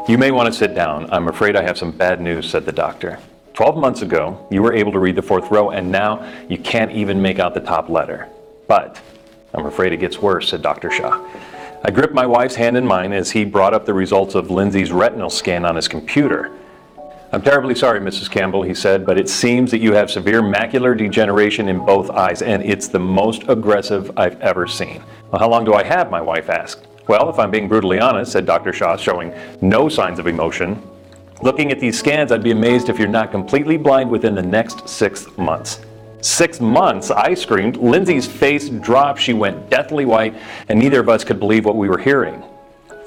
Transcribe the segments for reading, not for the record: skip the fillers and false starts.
You may want to sit down. I'm afraid I have some bad news, said the doctor. 12 months ago, you were able to read the fourth row, and now you can't even make out the top letter. But I'm afraid it gets worse, said Dr. Shah. I gripped my wife's hand in mine as he brought up the results of Lindsay's retinal scan on his computer. I'm terribly sorry, Mrs. Campbell, he said, but it seems that you have severe macular degeneration in both eyes, and it's the most aggressive I've ever seen. Well, how long do I have, my wife asked. Well, if I'm being brutally honest, said Dr. Shah, showing no signs of emotion, looking at these scans, I'd be amazed if you're not completely blind within the next 6 months. 6 months, I screamed. Lindsay's face dropped, she went deathly white, and neither of us could believe what we were hearing.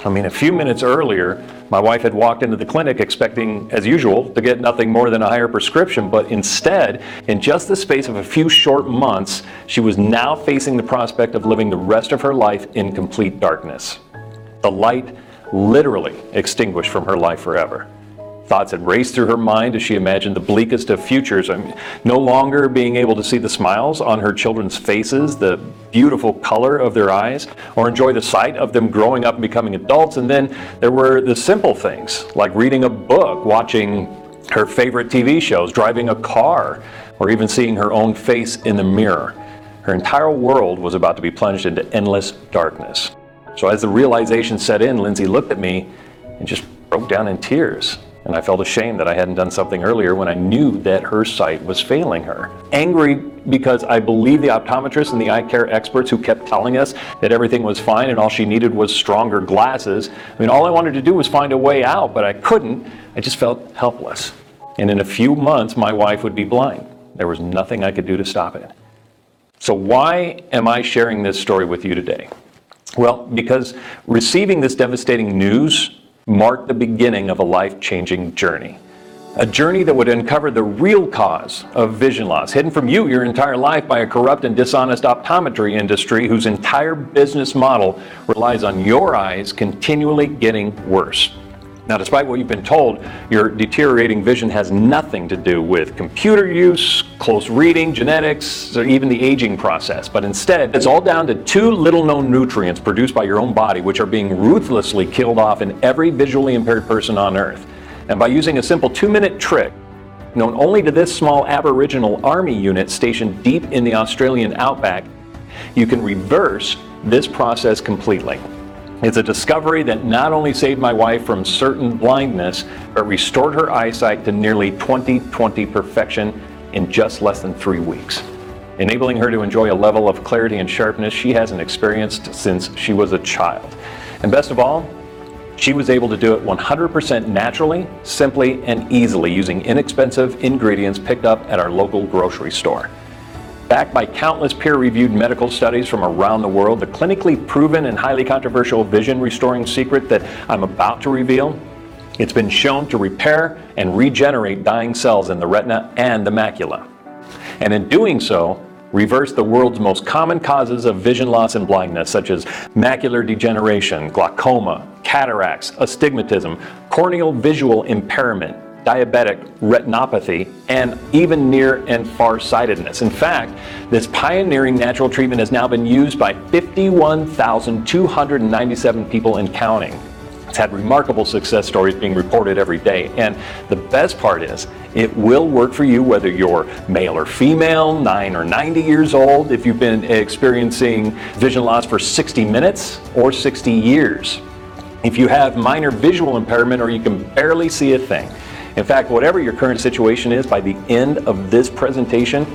A few minutes earlier, my wife had walked into the clinic expecting, as usual, to get nothing more than a higher prescription, but instead, in just the space of a few short months, she was now facing the prospect of living the rest of her life in complete darkness. The light literally extinguished from her life forever. Thoughts had raced through her mind as she imagined the bleakest of futures. No longer being able to see the smiles on her children's faces, the beautiful color of their eyes, or enjoy the sight of them growing up and becoming adults. And then there were the simple things, like reading a book, watching her favorite TV shows, driving a car, or even seeing her own face in the mirror. Her entire world was about to be plunged into endless darkness. So as the realization set in, Lindsay looked at me and just broke down in tears. And I felt ashamed that I hadn't done something earlier when I knew that her sight was failing her. Angry because I believed the optometrists and the eye care experts who kept telling us that everything was fine and all she needed was stronger glasses. All I wanted to do was find a way out, but I couldn't. I just felt helpless. And in a few months, my wife would be blind. There was nothing I could do to stop it. So why am I sharing this story with you today? Well, because receiving this devastating news marked the beginning of a life-changing journey. A journey that would uncover the real cause of vision loss, hidden from you your entire life by a corrupt and dishonest optometry industry whose entire business model relies on your eyes continually getting worse. Now, despite what you've been told, your deteriorating vision has nothing to do with computer use, close reading, genetics, or even the aging process. But instead, it's all down to two little-known nutrients produced by your own body, which are being ruthlessly killed off in every visually impaired person on Earth. And by using a simple 2-minute trick, known only to this small Aboriginal Army unit stationed deep in the Australian outback, you can reverse this process completely. It's a discovery that not only saved my wife from certain blindness, but restored her eyesight to nearly 20/20 perfection in just less than 3 weeks, enabling her to enjoy a level of clarity and sharpness she hasn't experienced since she was a child. And best of all, she was able to do it 100% naturally, simply, and easily using inexpensive ingredients picked up at our local grocery store. Backed by countless peer-reviewed medical studies from around the world, the clinically proven and highly controversial vision restoring secret that I'm about to reveal, it's been shown to repair and regenerate dying cells in the retina and the macula. And in doing so, reverse the world's most common causes of vision loss and blindness, such as macular degeneration, glaucoma, cataracts, astigmatism, corneal visual impairment, diabetic retinopathy, and even near and far-sightedness. In fact, this pioneering natural treatment has now been used by 51,297 people and counting. It's had remarkable success stories being reported every day. And the best part is, it will work for you whether you're male or female, 9 or 90 years old, if you've been experiencing vision loss for 60 minutes or 60 years. If you have minor visual impairment or you can barely see a thing. In fact, whatever your current situation is, by the end of this presentation,